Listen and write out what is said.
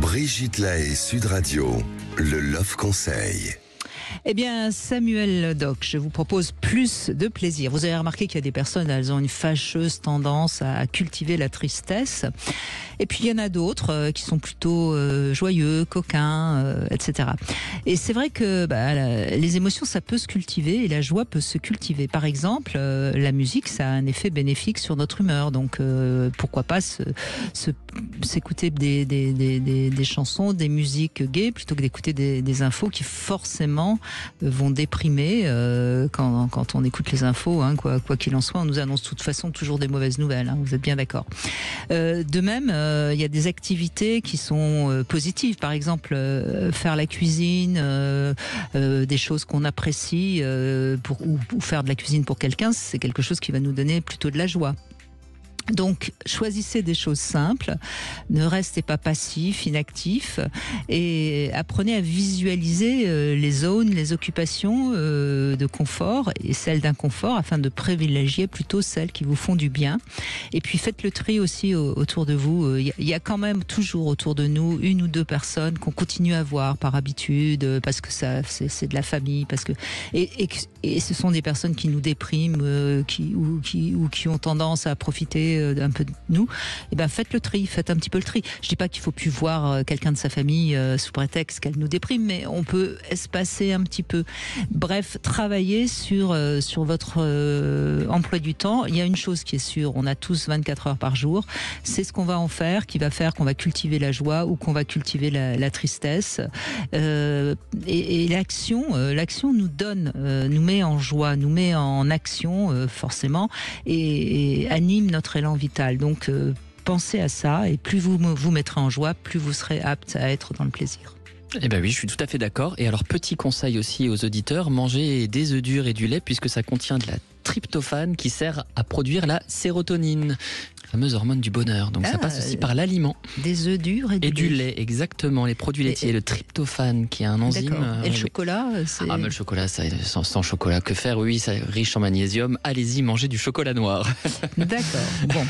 Brigitte Lahaie, Sud Radio, le Love Conseil. Eh bien, Samuel Doc, je vous propose plus de plaisir. Vous avez remarqué qu'il y a des personnes, elles ont une fâcheuse tendance à cultiver la tristesse. Et puis, il y en a d'autres qui sont plutôt joyeux, coquins, etc. Et c'est vrai que les émotions, ça peut se cultiver et la joie peut se cultiver. Par exemple, la musique, ça a un effet bénéfique sur notre humeur. Donc, pourquoi pas s'écouter des chansons, des musiques gaies, plutôt que d'écouter des infos qui forcément vont déprimer quand on écoute les infos, hein, quoi qu'il en soit. On nous annonce de toute façon toujours des mauvaises nouvelles, hein, vous êtes bien d'accord. De même, il y a des activités qui sont positives, par exemple faire la cuisine, des choses qu'on apprécie, ou faire de la cuisine pour quelqu'un, c'est quelque chose qui va nous donner plutôt de la joie. Donc, choisissez des choses simples, ne restez pas passif, inactif, et apprenez à visualiser les zones, les occupations de confort et celles d'inconfort, afin de privilégier plutôt celles qui vous font du bien. Et puis, faites le tri aussi autour de vous. Il y a quand même toujours autour de nous une ou deux personnes qu'on continue à voir par habitude, parce que c'est de la famille, et ce sont des personnes qui nous dépriment, qui ont tendance à profiter un peu de nous. Et ben, faites le tri, faites un petit peu le tri. Je dis pas qu'il faut plus voir quelqu'un de sa famille sous prétexte qu'elle nous déprime, mais on peut espacer un petit peu. Bref, travaillez sur votre emploi du temps. Il y a une chose qui est sûre, on a tous 24 heures par jour. C'est ce qu'on va en faire qui va faire qu'on va cultiver la joie ou qu'on va cultiver la tristesse. Et l'action nous met en joie, nous met en action forcément, et anime notre élan vital. Donc pensez à ça, et plus vous vous mettrez en joie, plus vous serez apte à être dans le plaisir. Eh ben oui, je suis tout à fait d'accord. Et alors, petit conseil aussi aux auditeurs, mangez des œufs durs et du lait, puisque ça contient de la tryptophane qui sert à produire la sérotonine, la fameuse hormone du bonheur. Donc ça passe aussi par l'aliment. Des œufs durs et du lait, exactement. Les produits laitiers, le tryptophane qui est un enzyme. Et le chocolat, mais le chocolat, sans chocolat, que faire? Oui, c'est riche en magnésium. Allez-y, mangez du chocolat noir. D'accord. Bon.